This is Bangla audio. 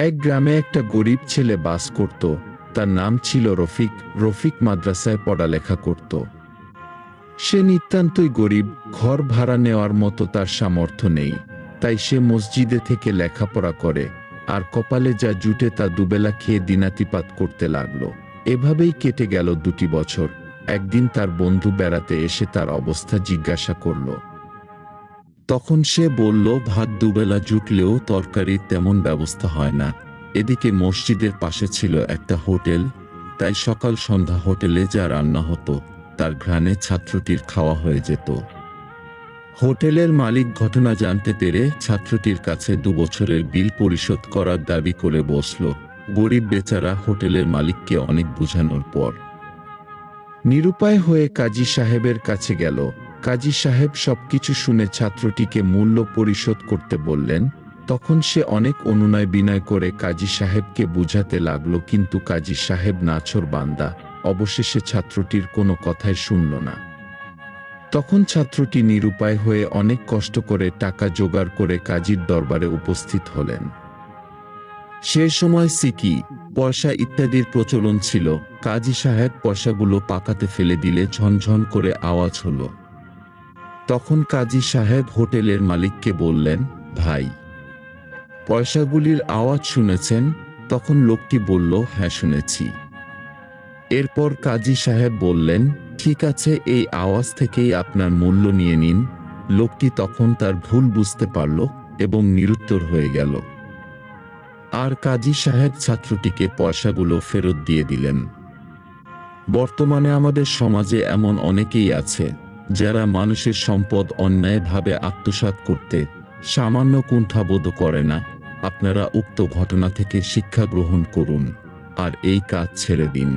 এক গ্রামে একটা গরিব ছেলে বাস করত। তার নাম ছিল রফিক। রফিক মাদ্রাসায় পড়ালেখা করত। সে নিতান্তই গরিব, ঘর ভাড়া নেওয়ার মতো তার সামর্থ্য নেই। তাই সে মসজিদে থেকে লেখাপড়া করে, আর কপালে যা জুটে তা দুবেলা খেয়ে দিনাতিপাত করতে লাগলো। এভাবেই কেটে গেল 2 বছর। একদিন তার বন্ধু বেড়াতে এসে তার অবস্থা জিজ্ঞাসা করল। তখন সে বলল, ভাত দুবেলা জুটলেও তরকারির তেমন ব্যবস্থা হয় না। এদিকে মসজিদের পাশে ছিল একটা হোটেল, তাই সকাল সন্ধ্যা হোটেলে যা রান্না হতো তার ঘ্রাণে ছাত্রটির খাওয়া হয়ে যেত। হোটেলের মালিক ঘটনা জানতে পেরে ছাত্রটির কাছে 2 বছরের বিল পরিশোধ করার দাবি করে বসল। গরিব বেচারা হোটেলের মালিককে অনেক বোঝানোর পর নিরুপায় হয়ে কাজী সাহেবের কাছে গেল। কাজী সাহেব সবকিছু শুনে ছাত্রটিকে মূল্য পরিশোধ করতে বললেন। তখন সে অনেক অনুনয় বিনয় করে কাজী সাহেবকে বুঝাতে লাগলো, কিন্তু কাজী সাহেব নাছোড় বান্দা। অবশেষে ছাত্রটির কোনো কথাই শুনল না। তখন ছাত্রটি নিরুপায় হয়ে অনেক কষ্ট করে টাকা জোগাড় করে কাজীর দরবারে উপস্থিত হলেন। সে সময় সিকি, পয়সা ইত্যাদির প্রচলন ছিল। কাজী সাহেব পয়সাগুলো পাকাতে ফেলে দিলে ঝনঝন করে আওয়াজ হলো। তখন কাজী সাহেব হোটেলের মালিককে বললেন, ভাই, পয়সাগুলির আওয়াজ শুনেছেন? তখন লোকটি বলল, হ্যাঁ শুনেছি। এরপর কাজী সাহেব বললেন, ঠিক আছে, এই আওয়াজ থেকেই আপনার মূল্য নিয়ে নিন। লোকটি তখন তার ভুল বুঝতে পারল এবং নিরুত্তর হয়ে গেল। আর কাজী সাহেব ছাত্রটিকে পয়সাগুলো ফেরত দিয়ে দিলেন। বর্তমানে আমাদের সমাজে এমন অনেকেই আছে যারা মানুষের সম্পদ অন্যায়ভাবে আত্মসাৎ করতে সামান্য কুণ্ঠাবোধ করে না। আপনারা উক্ত ঘটনা থেকে শিক্ষা গ্রহণ করুন আর এই কাজ ছেড়ে দিন।